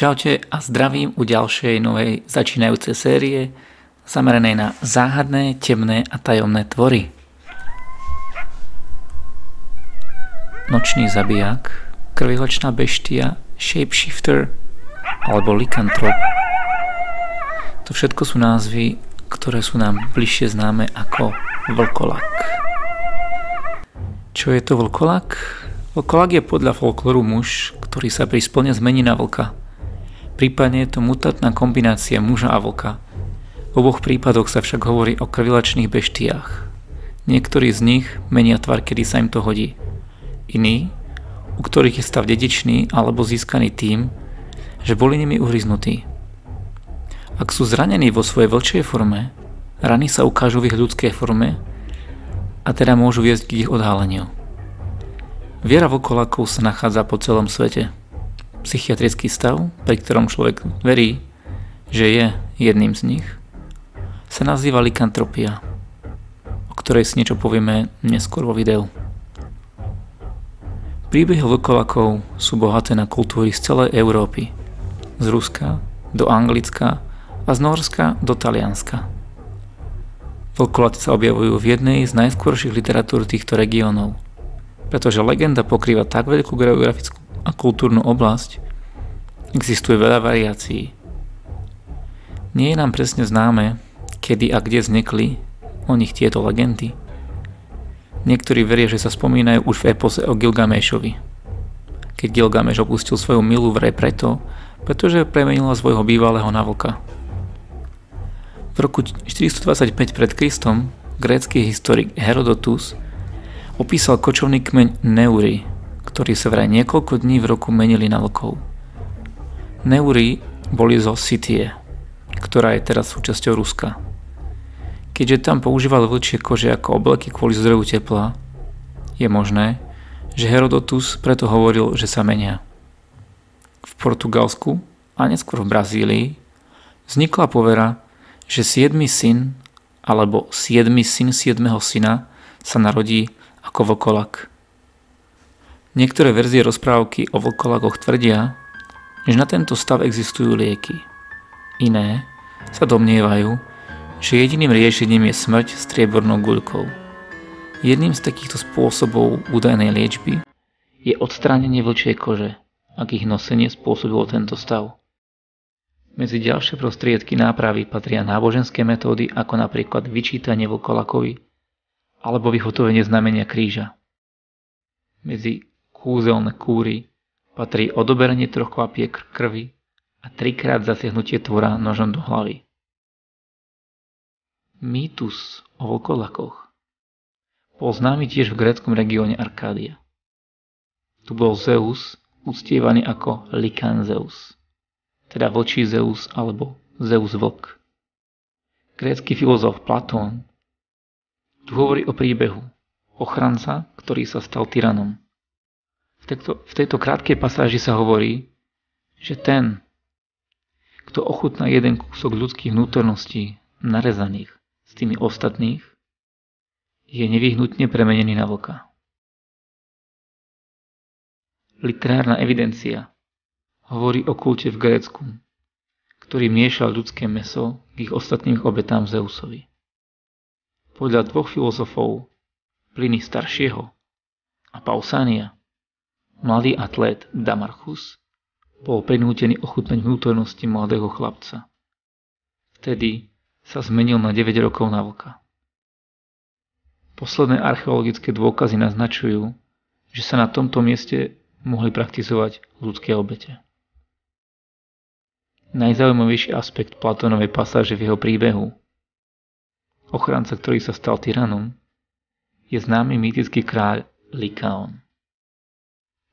Čaute a zdravím u ďalšej novej začínajúcej série zameranej na záhadné, temné a tajomné tvory. Nočný zabijak, krvilačná beštia, shapeshifter alebo lykantrop. To všetko sú názvy, ktoré sú nám bližšie známe ako vlkolak. Čo je to vlkolak? Vlkolak je podľa folklóru muž, ktorý sa pri splne zmení na vlka. Prípadne je to mutantná kombinácia muža a vlka. V oboch prípadoch sa však hovorí o krvilačných beštiách. Niektorí z nich menia tvar, kedy sa im to hodí. Iní, u ktorých je stav dedičný alebo získaný tým, že boli nimi uhryznutí. Ak sú zranení vo svojej vlčej forme, rany sa ukážu v ich ľudskej forme a teda môžu viesť k ich odhaleniu. Viera vlkolakov sa nachádza po celom svete. Psychiatrický stav, pri ktorom človek verí, že je jedným z nich, sa nazýva lykantropia, o ktorej si niečo povieme neskôr vo videu. Príbehy vlkolakov sú bohaté na kultúry z celej Európy, z Ruska do Anglicka a z Nórska do Talianska. Vlkoláci sa objavujú v jednej z najskôrších literatúr týchto regiónov, pretože legenda pokrýva tak veľkú geografickú a kultúrnu oblasť, existuje veľa variácií. Nie je nám presne známe, kedy a kde vznikli o nich tieto legendy. Niektorí veria, že sa spomínajú už v epose o Gilgamešovi, keď Gilgameš opustil svoju milú vraj pretože premenila svojho bývalého na vlka. V roku 425 pred Kristom grécky historik Herodotus opísal kočovný kmeň Neuri, ktorí sa vraj niekoľko dní v roku menili na vlkov. Neuri boli zo Sitie, ktorá je teraz súčasťou Ruska. Keďže tam používali vlčie kože ako obleky kvôli zdroju tepla, je možné, že Herodotus preto hovoril, že sa menia. V Portugalsku a neskôr v Brazílii vznikla povera, že 7. syn alebo 7. syn 7. syna sa narodí ako vlkolak. Niektoré verzie rozprávky o vlkolakoch tvrdia, že na tento stav existujú lieky. Iné sa domnievajú, že jediným riešením je smrť striebornou guľkou. Jedným z takýchto spôsobov údajnej liečby je odstránenie vlčiej kože, ak ich nosenie spôsobilo tento stav. Medzi ďalšie prostriedky nápravy patria náboženské metódy ako napríklad vyčítanie vlkolakovi alebo vyhotovenie znamenia kríža. Medzi kúzelné kúry patrí odoberanie 3 kvapiek krvi a 3-krát zasiahnutie tvora nožom do hlavy. Mýtus o vlkolakoch bol známy tiež v gréckom regióne Arkádia. Tu bol Zeus uctievaný ako Lykanzeus, teda vlčí Zeus alebo Zeus vlk. Grécky filozof Platón tu hovorí o príbehu ochranca, ktorý sa stal tyranom. V tejto krátkej pasáži sa hovorí, že ten, kto ochutná jeden kúsok ľudských vnútorností narezaných s tými ostatných, je nevyhnutne premenený na vlka. Literárna evidencia hovorí o kulte v Grécku, ktorý miešal ľudské mäso k ich ostatným obetám Zeusovi. Podľa 2 filozofov, Pliny staršieho a Pausania, mladý atlét Damarchus bol prinútený ochutnať vnútornosti mladého chlapca. Vtedy sa zmenil na 9 rokov na vlka. Posledné archeologické dôkazy naznačujú, že sa na tomto mieste mohli praktizovať ľudské obete. Najzaujímavejší aspekt Platónovej pasáže v jeho príbehu, ochranca, ktorý sa stal tyranom, je známy mýtický kráľ Lykaon.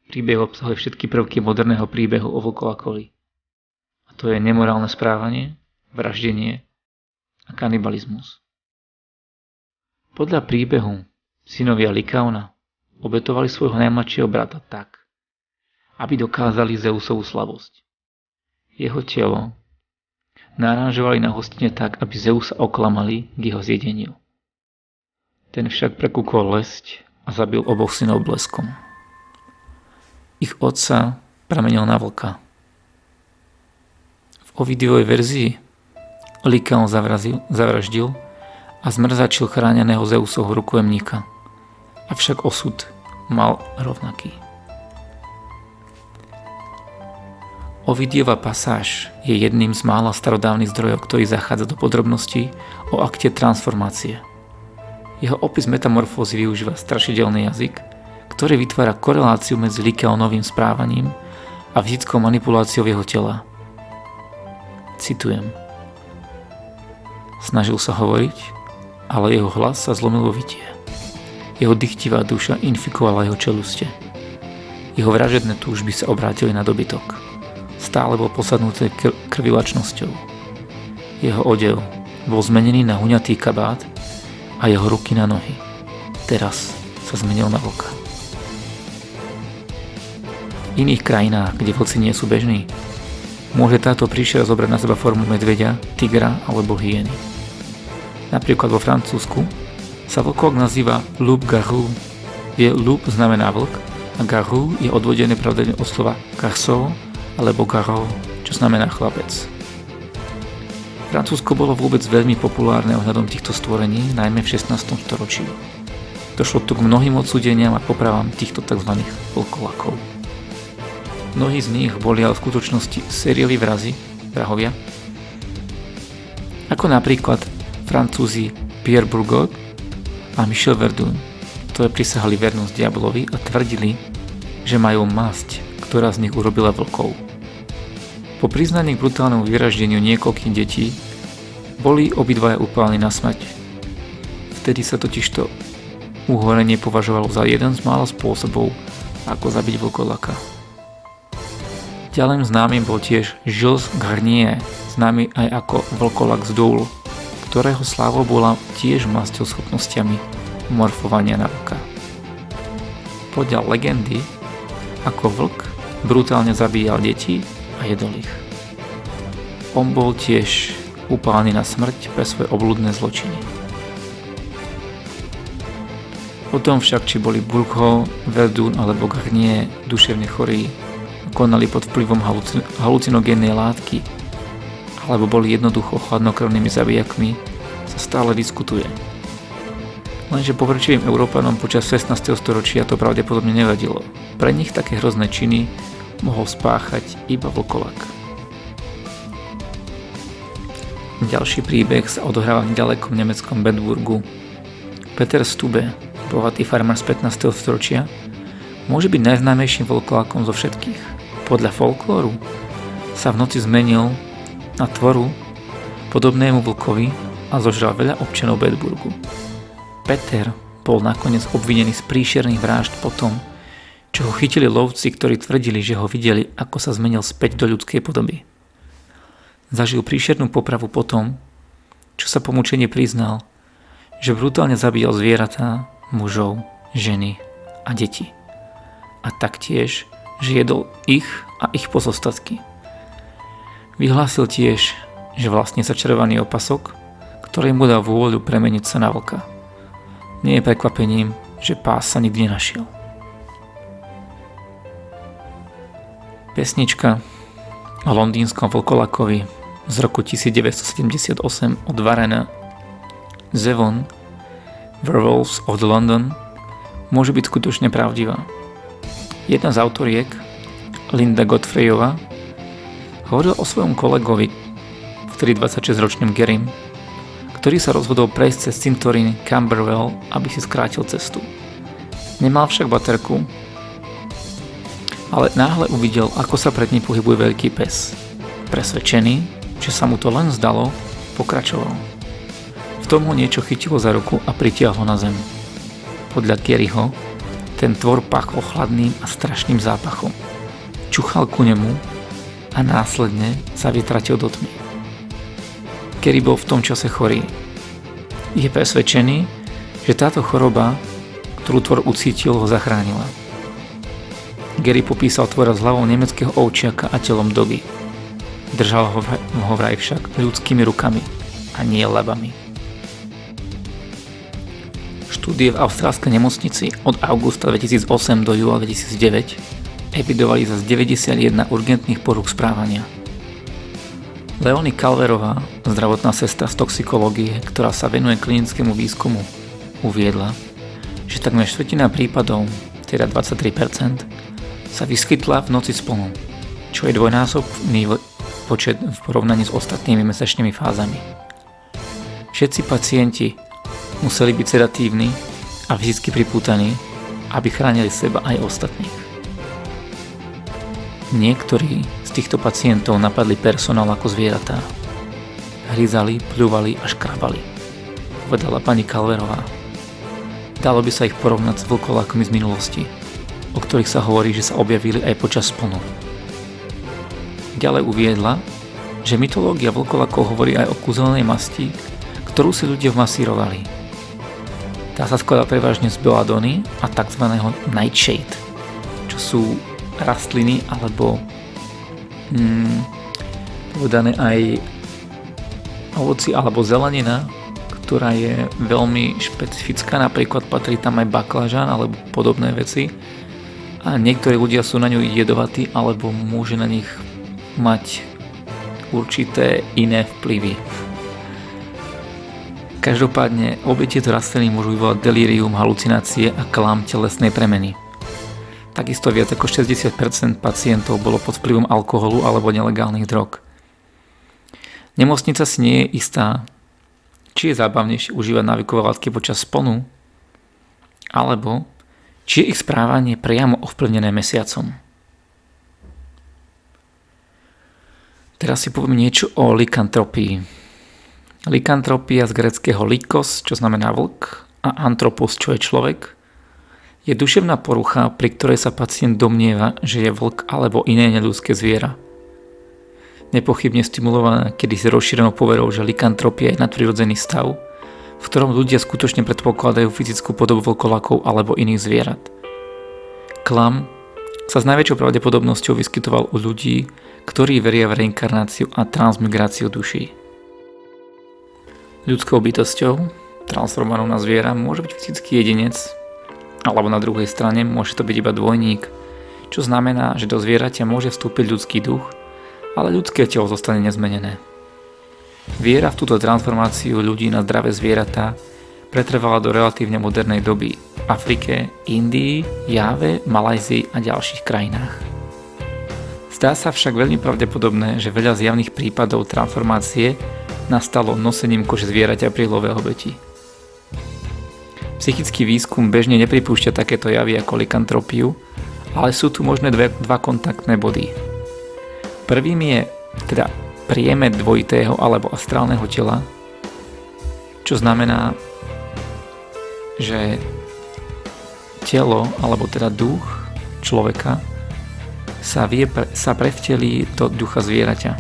Príbeh obsahuje všetky prvky moderného príbehu o vlkolakovi. A to je nemorálne správanie, vraždenie a kanibalizmus. Podľa príbehu synovia Lykaona obetovali svojho najmladšieho brata tak, aby dokázali Zeusovú slabosť. Jeho telo naranžovali na hostine tak, aby Zeusa oklamali k jeho zjedeniu. Ten však prekúkol lesť a zabil oboch synov bleskom. Ich otca premenil na vlka. Ovidiovej verzii Lykaon zavraždil a zmrzačil chráneného Zeusovho rukojemníka. Avšak osud mal rovnaký. Ovidiova pasáž je jedným z mála starodávnych zdrojov, ktorý zachádza do podrobností o akte transformácie. Jeho opis metamorfózy využíva strašidelný jazyk, ktorý vytvára koreláciu medzi Lykaonovým správaním a fyzickou manipuláciou jeho tela. Citujem. Snažil sa hovoriť, ale jeho hlas sa zlomil vo vytie. Jeho dychtivá duša infikovala jeho čeluste. Jeho vražedné túžby sa obrátili na dobytok. Stále bol posadnutý krvilačnosťou. Jeho odev bol zmenený na huňatý kabát a jeho ruky na nohy. Teraz sa zmenil na vlka. V iných krajinách, kde vlci nie sú bežní, môže táto príšera zobrať na seba formu medveďa, tigra alebo hyeny. Napríklad vo Francúzsku sa vlkovák nazýva loup-garou. Loup znamená vlk a garou je odvodené pravdepodobne od slova garçon alebo garou, čo znamená chlapec. Francúzsko bolo vôbec veľmi populárne ohľadom týchto stvorení, najmä v 16. storočí. Došlo tu k mnohým odsúdeniam a popravám týchto tzv. Vlkolakov. Mnohí z nich boli ale v skutočnosti sérioví vrahovia, ako napríklad Francúzi Pierre Burgot a Michel Verdun, ktoré prisahali vernosť diablovi a tvrdili, že majú masť, ktorá z nich urobila vlkov. Po priznaní k brutálnemu vyraždeniu niekoľkých detí boli obidvaja upálení na smrť. Vtedy sa totižto uhorenie považovalo za jeden z mála spôsobov, ako zabiť vlkolaka. Ďalej známym bol tiež Jules Garnier, známy aj ako vlkolak z Doulu, ktorého slávou bola tiež masťou schopnosťami morfovania na vlka. Podľa legendy, ako vlk brutálne zabíjal deti a jedol ich. On bol tiež upálený na smrť pre svoje obľudné zločiny. Potom však, či boli Burgot, Verdun alebo Garnier duševne chorí, konali pod vplyvom halucinogénnej látky, alebo boli jednoducho chladnokrvnými zabijakmi, sa stále diskutuje. Lenže povrčivým Európanom počas 16. storočia to pravdepodobne nevadilo. Pre nich také hrozné činy mohol spáchať iba vlkolak. Ďalší príbeh sa odohráva v ďalekom nemeckom Bedburgu. Peter Stube, bohatý farmár z 15. storočia, môže byť najznámejším vlkolakom zo všetkých. Podľa folklóru sa v noci zmenil na tvoru podobnému vlkovi a zožral veľa občanov Bedburgu. Peter bol nakoniec obvinený z príšerných vražd potom, čo ho chytili lovci, ktorí tvrdili, že ho videli, ako sa zmenil späť do ľudskej podoby. Zažil príšernú popravu potom, čo sa po mučení priznal, že brutálne zabíjal zvieratá, mužov, ženy a deti. A taktiež, že jedol ich a ich pozostatky. Vyhlásil tiež, že vlastne začarovaný opasok, ktorý mu dal vôľu premeniť sa na vlka. Nie je prekvapením, že pás sa nikdy nenašiel. Pesnička o londýnskom vlkolakovi z roku 1978 od Warrena Zevon Werewolves of the London môže byť skutočne pravdivá. Jedna z autoriek, Linda Godfreyová, hovorila o svojom kolegovi, vtedy 26-ročným Garym, ktorý sa rozhodol prejsť cez cintorín Camberwell, aby si skrátil cestu. Nemal však baterku, ale náhle uvidel, ako sa pred ním pohybuje veľký pes. Presvedčený, že sa mu to len zdalo, pokračoval. V tom ho niečo chytilo za ruku a pritiahlo na zem. Podľa Garyho ten tvor pachol chladným a strašným zápachom. Čuchal ku nemu a následne sa vytratil do tmy. Gary bol v tom čase chorý. Je presvedčený, že táto choroba, ktorú tvor ucítil, ho zachránila. Gary popísal tvora s hlavou nemeckého ovčiaka a telom dogy. Držal ho vraj však ľudskými rukami a nie labami. Štúdie v austrálskej nemocnici od augusta 2008 do júla 2009 evidovali zas 91 urgentných porúch správania. Leonie Calverová, zdravotná sestra z toxikológie, ktorá sa venuje klinickému výskumu, uviedla, že takmer štvrtina prípadov, teda 23%, sa vyskytla v noci spolu, čo je dvojnásobný počet v porovnaní s ostatnými mesačnými fázami. Všetci pacienti museli byť sedatívni a fyzicky pripútaní, aby chránili seba aj ostatných. Niektorí z týchto pacientov napadli personál ako zvieratá. Hryzali, pľúvali a škrabali, povedala pani Calverová. Dalo by sa ich porovnať s vlkolákmi z minulosti, o ktorých sa hovorí, že sa objavili aj počas sponu. Ďalej uviedla, že mytológia vlkolákov hovorí aj o kúzelnej masti, ktorú si ľudia vmasírovali. Tá sa skladá prevažne z beladóny a tzv. Nightshade, čo sú rastliny alebo povedané aj ovoci alebo zelenina, ktorá je veľmi špecifická, napríklad patrí tam aj baklažán alebo podobné veci a niektorí ľudia sú na ňu jedovatí alebo môže na nich mať určité iné vplyvy. Každopádne obe tieto rastliny môžu vyvolať delírium, halucinácie a klam telesnej premeny. Takisto viac ako 60% pacientov bolo pod vplyvom alkoholu alebo nelegálnych drog. Nemocnica si nie je istá, či je zábavnejšie užívať návykové látky počas sponu, alebo či je ich správanie priamo ovplyvnené mesiacom. Teraz si poviem niečo o likantropii. Likantropia z gréckeho likos, čo znamená vlk, a antropos, čo je človek, je duševná porucha, pri ktorej sa pacient domnieva, že je vlk alebo iné neľudské zviera. Nepochybne stimulovaná kedysi rozšírenou poverou, že likantropia je nadprirodzený stav, v ktorom ľudia skutočne predpokladajú fyzickú podobu vlkolákov alebo iných zvierat. Klam sa s najväčšou pravdepodobnosťou vyskytoval u ľudí, ktorí veria v reinkarnáciu a transmigráciu duší. Ľudskou bytosťou, transformovanou na zviera, môže byť fyzický jedinec, alebo na druhej strane môže to byť iba dvojník, čo znamená, že do zvieraťa môže vstúpiť ľudský duch, ale ľudské telo zostane nezmenené. Viera v túto transformáciu ľudí na zdravé zvieratá pretrvala do relatívne modernej doby v Afrike, Indii, Jáve, Malajzii a ďalších krajinách. Zdá sa však veľmi pravdepodobné, že veľa zjavných prípadov transformácie nastalo nosením kože zvieraťa pri love obeti. Psychický výskum bežne nepripúšťa takéto javy ako likantropiu, ale sú tu možné dva kontaktné body. Prvým je teda priemet dvojitého alebo astrálneho tela, čo znamená, že telo alebo teda duch človeka sa prevtelí do ducha zvieraťa.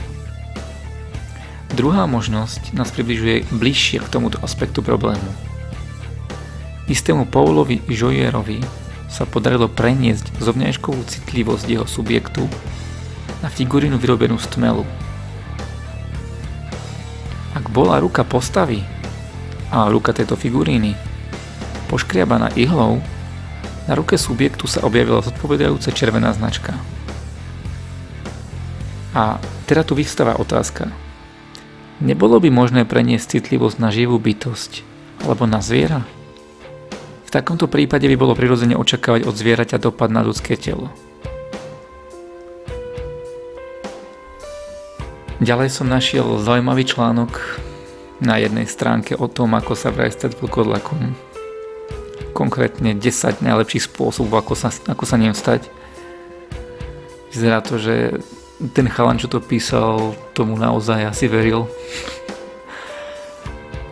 Druhá možnosť nás približuje bližšie k tomuto aspektu problému. Istému Paulovi Joyerovi sa podarilo preniesť zovňajškovú citlivosť jeho subjektu na figurínu vyrobenú z tmelu. Ak bola ruka postavy a ruka tejto figuríny poškriabaná ihlou, na ruke subjektu sa objavila zodpovedajúca červená značka. A teda tu vyvstáva otázka. Nebolo by možné preniesť citlivosť na živú bytosť alebo na zviera? V takomto prípade by bolo prirodzene očakávať od zvieraťa dopad na ľudské telo. Ďalej som našiel zaujímavý článok na jednej stránke o tom, ako sa vraj stať vlkodlakom. Konkrétne 10 najlepších spôsobov, ako sa ním stať. Vyzerá to, že ten chalan, čo to písal, tomu naozaj asi veril.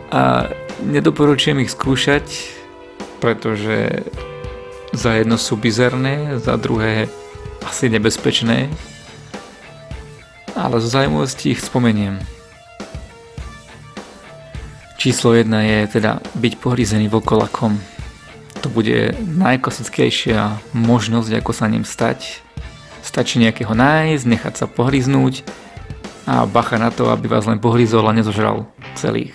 A nedoporučujem ich skúšať, pretože za jedno sú bizarné, za druhé asi nebezpečné, ale zo zaujímavosti ich spomeniem. Číslo 1 je teda byť pohrízený vlkolakom. To bude najklasickejšia možnosť, ako sa ním stať. Stačí nejakého nájsť, nechať sa pohryznúť a bacha na to, aby vás len pohryzol a nezožral celých.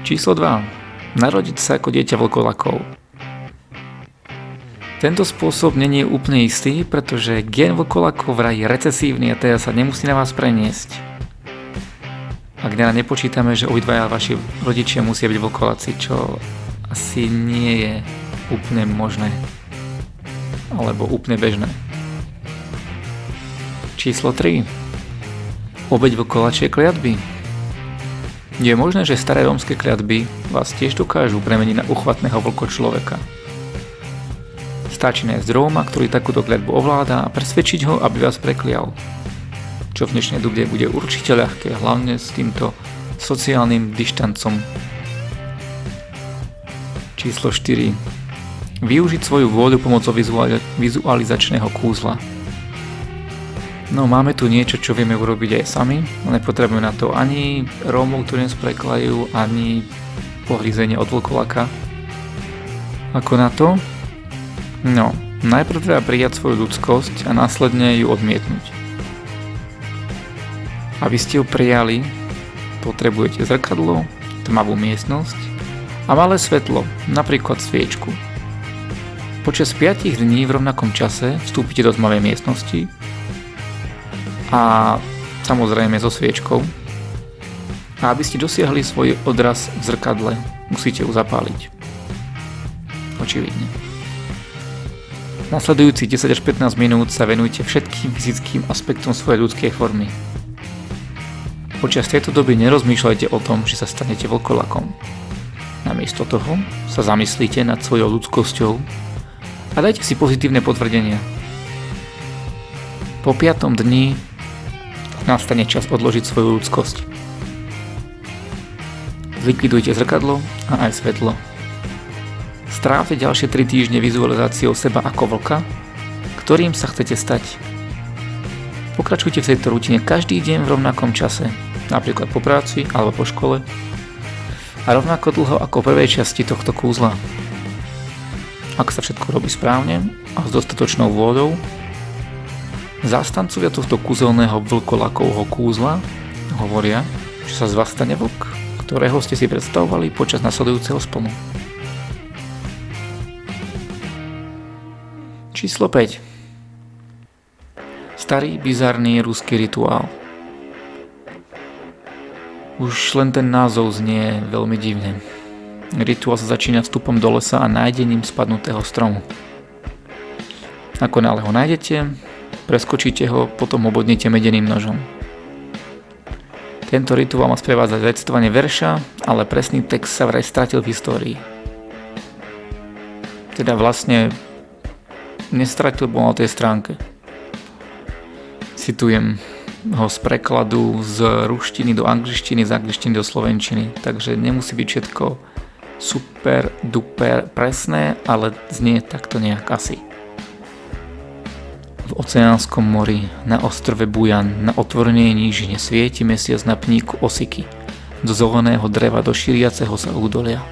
Číslo 2. Narodiť sa ako dieťa vlkolakov. Tento spôsob nie je úplne istý, pretože gen vlkoľakov vraj je recesívny a teda sa nemusí na vás preniesť. Ak nepočítame, že obidvaja vaši rodičia musia byť vlkoľaci, čo asi nie je úplne možné. Alebo úplne bežné. Číslo 3. Obeť vlkoľačej kliatby. Je možné, že staré rómske kliatby vás tiež dokážu premeniť na uchvatného vlkočloveka. Stačí nájsť Róma, ktorý takúto kliatbu ovláda a presvedčiť ho, aby vás preklial. Čo v dnešnej dobe bude určite ľahké, hlavne s týmto sociálnym dištancom. Číslo 4. Využiť svoju vôľu pomocou vizualizačného kúzla. No máme tu niečo, čo vieme urobiť aj sami, no nepotrebujeme na to ani Rómov, ktorí nás preklajú, ani pohlízenie od vlkolaka. Ako na to? No, najprv treba prijať svoju ľudskosť a následne ju odmietnúť. Aby ste ju prijali, potrebujete zrkadlo, tmavú miestnosť a malé svetlo, napríklad sviečku. Počas 5 dní v rovnakom čase vstúpite do tmavej miestnosti a samozrejme so sviečkou. A aby ste dosiahli svoj odraz v zrkadle, musíte ju zapáliť. Očividne. Nasledujúcich 10 až 15 minút sa venujte všetkým fyzickým aspektom svojej ľudskej formy. Počas tejto doby nerozmýšľajte o tom, že sa stanete vlkolakom. Namiesto toho sa zamyslite nad svojou ľudskosťou a dajte si pozitívne potvrdenia. Po 5. dni nastane čas odložiť svoju ľudskosť. Zlikvidujte zrkadlo a aj svetlo. Strávte ďalšie 3 týždne vizualizáciou seba ako vlka, ktorým sa chcete stať. Pokračujte v tejto rutine každý deň v rovnakom čase, napríklad po práci alebo po škole, a rovnako dlho ako v prvej časti tohto kúzla. Ak sa všetko robí správne a s dostatočnou vôľou, zástancovia tohto kúzelného vlkolakovho kúzla hovoria, že sa z vás stane vlk, ktorého ste si predstavovali počas nasledujúceho spolu. Číslo 5. Starý, bizarný ruský rituál. Už len ten názov znie veľmi divne. Rituál sa začína vstupom do lesa a nájdením spadnutého stromu. Ako náhle ho nájdete, preskočíte ho, potom ho bodnete medeným nožom. Tento rituál má sprevádzať recitovanie verša, ale presný text sa vraj stratil v histórii. Teda vlastne nestratil, bol na tej stránke. Citujem ho z prekladu z ruštiny do angličtiny, z angličtiny do slovenčiny, takže nemusí byť všetko super duper presné, ale znie takto nejak asi. V Oceánskom mori, na ostrove Bujan, na otvorenej nížine svieti mesiac na pníku osiky, do zeleného dreva do šíriaceho sa údolia.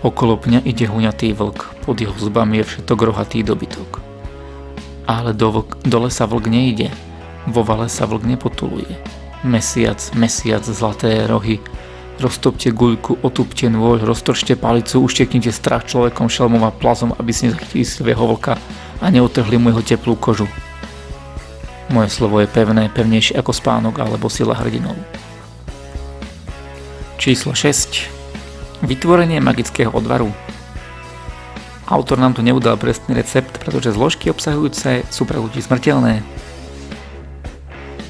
Okolo pňa ide huňatý vlk, pod jeho zubami je všetok rohatý dobytok. Ale do lesa vlk nejde, vo vale sa vlk nepotuluje. Mesiac, zlaté rohy, roztopte guľku, otupte nôž, roztržte palicu, ušteknite strach človekom šelmom a plazom, aby si nezachytili svého vlka a neotrhli mu jeho teplú kožu. Moje slovo je pevné, pevnejšie ako spánok alebo sila hrdinov. Číslo 6. Vytvorenie magického odvaru. Autor nám tu neudal presný recept, pretože zložky obsahujúce sú pre ľudí smrteľné.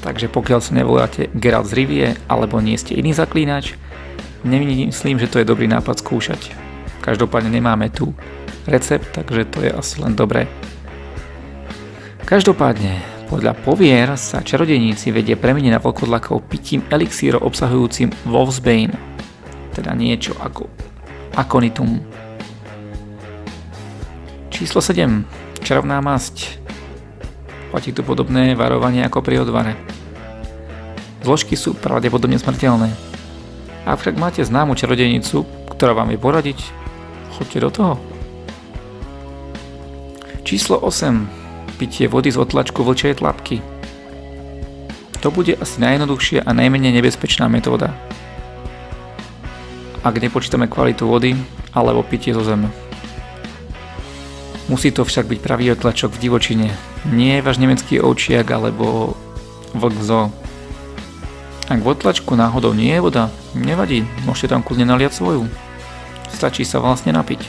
Takže pokiaľ sa nevoláte Geralt z Rivie alebo nie ste iný zaklínač, nemyslím, že to je dobrý nápad skúšať. Každopádne nemáme tu recept, takže to je asi len dobré. Každopádne, podľa povier sa čarodejníci vedia premeniť na vlkodlakov pitím elixírov obsahujúcim Wolfsbane, teda niečo ako akonitum. Číslo 7. Čarovná masť. Platí tu podobné varovanie ako pri odvare. Zložky sú pravdepodobne smrteľné. Ak však máte známu čarodejnicu, ktorá vám vie poradiť, choďte do toho. Číslo 8. Pitie vody z otlačku vlčej tlapky. To bude asi najjednoduchšia a najmenej nebezpečná metóda. Ak nepočítame kvalitu vody alebo pitie zo zeme. Musí to však byť pravý otlačok v divočine. Nie váš nemecký ovčiak alebo vlk zo. Ak v otlačku náhodou nie je voda, nevadí, môžete tam kľudne naliať svoju. Stačí sa vlastne napiť.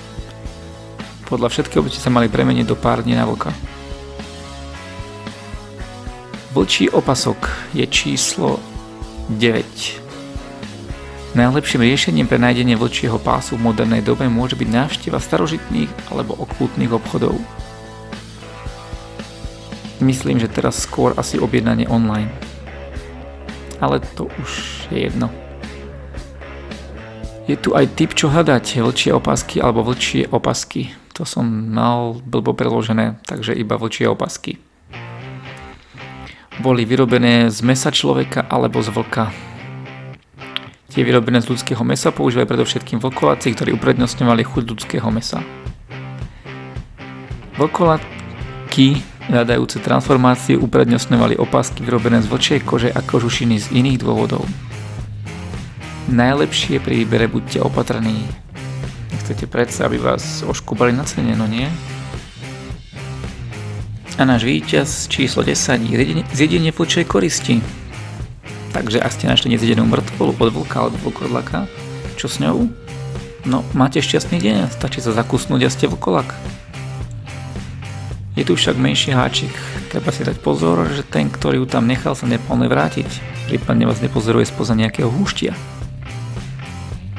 Podľa všetkého by ste sa mali premeniť do pár dní na vlka. Vlčí opasok je číslo 9. Najlepším riešením pre nájdenie vlčieho pásu v modernej dobe môže byť návšteva starožitných alebo okultných obchodov. Myslím, že teraz skôr asi objednanie online. Ale to už je jedno. Je tu aj tip, čo hľadať, vlčie opasky alebo vlčie opasky. To som mal blbo preložené, takže iba vlčie opasky. Boli vyrobené z mäsa človeka alebo z vlka. Tie vyrobené z ľudského mäsa používali predovšetkým vlkoláci, ktorí uprednostňovali chuť ľudského mäsa. Vlkoláky hľadajúce transformáciu uprednostňovali opasky vyrobené z vlčej kože a kožušiny z iných dôvodov. Najlepšie pri výbere buďte opatrní. Nechcete predsa, aby vás oškúbali na cene, no nie? A náš víťaz číslo 10 je zjedenie vlčej koristi. Takže ak ste našli nezjedenú mŕtvolu od vlka alebo vlkodlaka, čo s ňou? No, máte šťastný deň, stačí sa zakusnúť a ste vlkolak. Je tu však menší háčik, treba si dať pozor, že ten, ktorý ju tam nechal, sa neplánuje vrátiť, prípadne vás nepozoruje spoza nejakého húštia.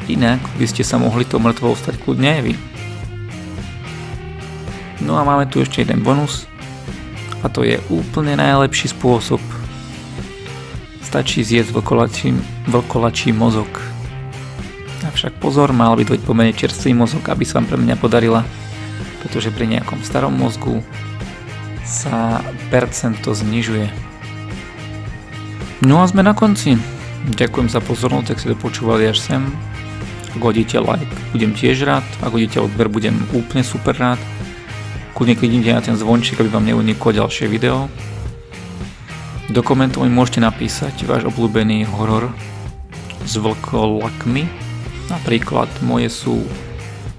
Inak by ste sa mohli tou mŕtvou stať kľudne aj vy. No a máme tu ešte jeden bonus, a to je úplne najlepší spôsob. Stačí zjesť vlkolačí mozog. Avšak pozor, mal by to byť pomerne čerstvý mozog, aby sa vám pre mňa podarila, pretože pri nejakom starom mozgu sa percento znižuje. No a sme na konci. Ďakujem za pozornosť, ak ste to počúvali až sem. Ak hodíte like, budem tiež rád. Ak hodíte odber, budem úplne super rád. Kľudne kliknite na ten zvonček, aby vám neuniklo ďalšie video. Do komentov mi môžete napísať váš obľúbený horor s vlkolakmi. Napríklad moje sú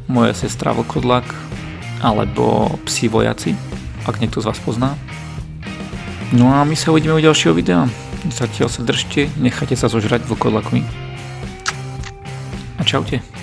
moja sestra vlkodlak alebo psi vojaci, ak niekto z vás pozná. No a my sa uvidíme u ďalšieho videa. Zatiaľ sa držte, nechajte sa zožrať vlkodlakmi. A čaute.